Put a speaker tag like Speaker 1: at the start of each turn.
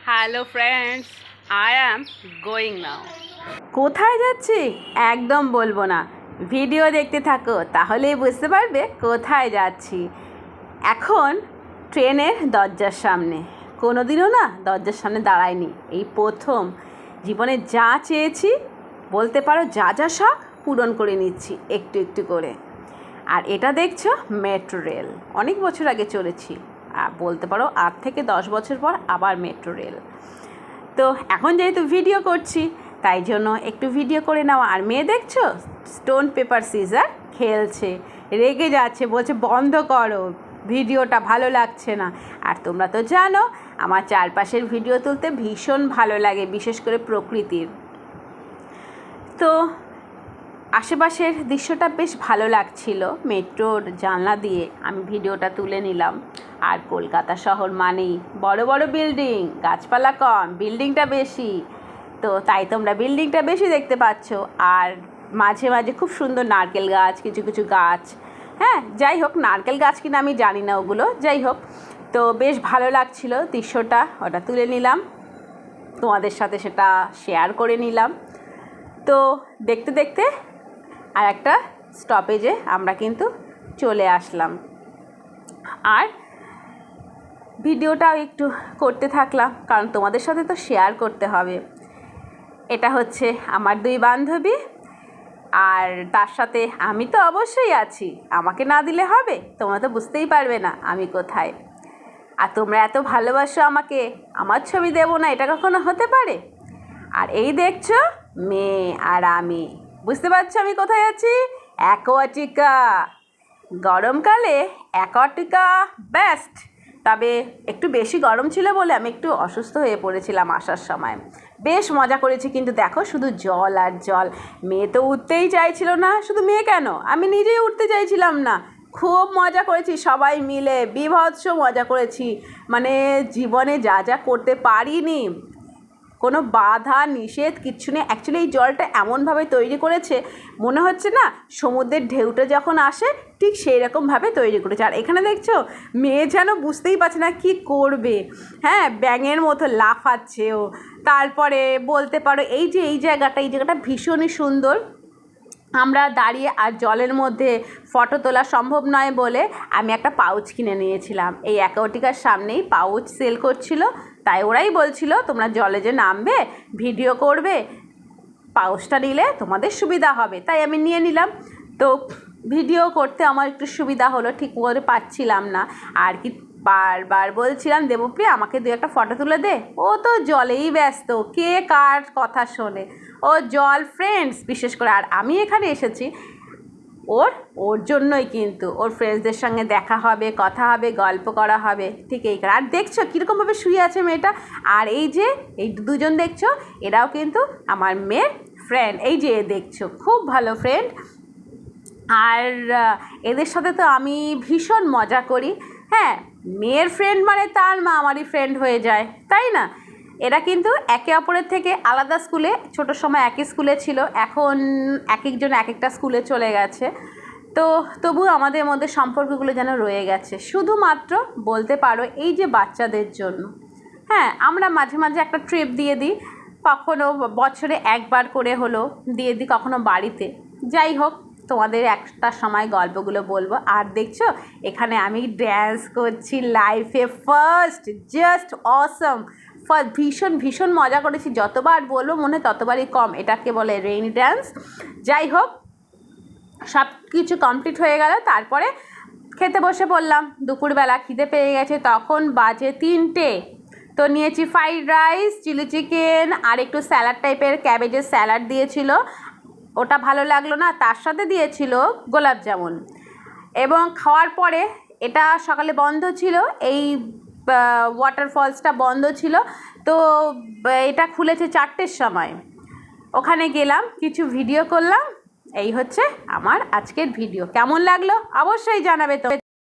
Speaker 1: Hello friends, I am going now.
Speaker 2: কোথায় যাচ্ছি একদম বলবো না, ভিডিও দেখতে থাকো তাহলেই বুঝতে পারবে কোথায় যাচ্ছি। এখন ট্রেনের দরজার সামনে, কোনোদিনও না দরজার সামনে দাঁড়াইনি, এই প্রথম জীবনে যা চেয়েছি বলতে পারো, যা যা শখ পূরণ করে নিচ্ছি একটু একটু করে। আর এটা দেখছো মেট্রো রেল, অনেক বছর আগে চলেছি, বলতে পারো 8 থেকে 10 বছর পর আবার মেট্রো রেল। তো এখন যেহেতু ভিডিও করছি তাই জন্য একটু ভিডিও করে নেওয়া। আর মেয়ে দেখছো স্টোন পেপার সিজার খেলছে, রেগে যাচ্ছে, বলছে বন্ধ করো, ভিডিওটা ভালো লাগছে না। আর তোমরা তো জানো আমার চারপাশের ভিডিও তুলতে ভীষণ ভালো লাগে, বিশেষ করে প্রকৃতির। তো আশেপাশের দৃশ্যটা বেশ ভালো লাগছিল, মেট্রোর জানলা দিয়ে আমি ভিডিওটা তুলে নিলাম। আর কলকাতা শহর মানেই বড় বড় বিল্ডিং, গাছপালা কম, বিল্ডিংটা বেশি। তো তাই তোমরা বিল্ডিংটা বেশি দেখতে পাচ্ছ। আর মাঝে মাঝে খুব সুন্দর নারকেল গাছ, কিছু কিছু গাছ, হ্যাঁ যাই হোক, নারকেল গাছ কিনা আমি জানি না ওগুলো, যাই হোক। তো বেশ ভালো লাগছিল দৃশ্যটা, ওটা তুলে নিলাম, তোমাদের সাথে সেটা শেয়ার করে নিলাম। তো দেখতে দেখতে আর একটা স্টপেজে আমরা কিন্তু চলে আসলাম, আর ভিডিওটাও একটু করতে থাকলাম, কারণ তোমাদের সাথে তো শেয়ার করতে হবে। এটা হচ্ছে আমার 2 বান্ধবী, আর তার সাথে আমি তো অবশ্যই আছি, আমাকে না দিলে হবে? তোমরা তো বুঝতেই পারবে না আমি কোথায়। আর তোমরা এত ভালোবাসো আমাকে, আমার ছবি দেবো না এটা কখনো হতে পারে? আর এই দেখছো মেয়ে আর আমি, বুঝতে পারছো আমি কোথায় আছি? অ্যাকোয়াটিকা। গরমকালে অ্যাকোয়াটিকা বেস্ট, তবে একটু বেশি গরম ছিল বলে আমি একটু অসুস্থ হয়ে পড়েছিলাম আসার সময়। বেশ মজা করেছি, কিন্তু দেখো শুধু জল আর জল। মেয়ে তো উঠতেই চাইছিল না, শুধু মেয়ে কেন, আমি নিজেই উঠতে চাইছিলাম না। খুব মজা করেছি, সবাই মিলে বীভৎস মজা করেছি, মানে জীবনে যা যা করতে পারিনি, কোনো বাধা নিষেধ কিচ্ছু নেই। অ্যাকচুয়ালি এই জলটা এমনভাবে তৈরি করেছে, মনে হচ্ছে না সমুদ্রের ঢেউটা যখন আসে ঠিক সেই রকমভাবে তৈরি করেছে। আর এখানে দেখছো মেয়ে যেন বুঝতেই পারছে না কি করবে, হ্যাঁ ব্যাঙের মতো লাফাচ্ছে ও। তারপরে বলতে পারো এই যে এই জায়গাটা ভীষণই সুন্দর। আমরা দাঁড়িয়ে আর জলের মধ্যে ফটো তোলা সম্ভব নয় বলে আমি একটা পাউচ কিনে নিয়েছিলাম। এই অ্যাকোয়াটিকার সামনেই পাউচ সেল করছিল, তাই ওরাই বলছিল তোমরা জলে যে নামবে ভিডিও করবে, পাউচটা নিলে তোমাদের সুবিধা হবে, তাই আমি নিয়ে নিলাম। তো ভিডিও করতে আমার একটু সুবিধা হলো, ঠিক করে পাচ্ছিলাম না। আর কি বারবার বলছিলাম দেবপ্রিয়া আমাকে 2 একটা ফটো তুলে দে, ও তো জলেই ব্যস্ত, কে কার কথা শোনে, ও জল ফ্রেন্ডস বিশেষ করে। আর আমি এখানে এসেছি ওর জন্যই, কিন্তু ওর ফ্রেন্ডসদের সঙ্গে দেখা হবে, কথা হবে, গল্প করা হবে, ঠিক এই করে। আর দেখছো কীরকমভাবে শুয়ে আছে মেয়েটা। আর এই যে এই 2জন দেখছো, এরাও কিন্তু আমার মেয়ের ফ্রেন্ড, এই যে দেখছো খুব ভালো ফ্রেন্ড। আর এদের সাথে তো আমি ভীষণ মজা করি। হ্যাঁ, মেয়ের ফ্রেন্ড মানে তার মা আমারই ফ্রেন্ড হয়ে যায়, তাই না? এরা কিন্তু একে অপরের থেকে আলাদা স্কুলে, ছোটোর সময় একই স্কুলে ছিল, এখন এক একজন এক একটা স্কুলে চলে গেছে। তো তবু আমাদের মধ্যে সম্পর্কগুলো যেন রয়ে গেছে, শুধুমাত্র বলতে পারো এই যে বাচ্চাদের জন্য। হ্যাঁ, আমরা মাঝে মাঝে একটা ট্রিপ দিয়ে দিই, কখনো বছরে 1বার করে হলো দিয়ে দিই, কখনো বাড়িতে। যাই হোক, তোমাদের একটা সময় গল্পগুলো বলবো। আর দেখছো এখানে আমি ড্যান্স করছি, লাইফে ফার্স্ট, জাস্ট অসম। ভীষণ ভীষণ মজা করেছি, যতবার বলবো মনে ততবারই কম, এটাকে বলে রেইন ড্যান্স। যাই হোক, সব কিছু কমপ্লিট হয়ে গেল, তারপরে খেতে বসে পড়লাম। দুপুরবেলা খিদে পেয়ে গেছে, তখন বাজে 3টে। তো নিয়েছি ফ্রাইড রাইস, চিলি চিকেন, আর একটু স্যালাড টাইপের ক্যাবেজের স্যালাড দিয়েছিল, ওটা ভালো লাগলো না, তার সাথে দিয়েছিল গোলাপ জামুন। এবং খাওয়ার পরে, এটা সকালে বন্ধ ছিল, এই ওয়াটারফলসটা বন্ধ ছিল, তো এটা খুলেছে 4টের সময়। ওখানে গেলাম, কিছু ভিডিও করলাম। এই হচ্ছে আমার আজকের ভিডিও, কেমন লাগলো অবশ্যই জানাবে তো।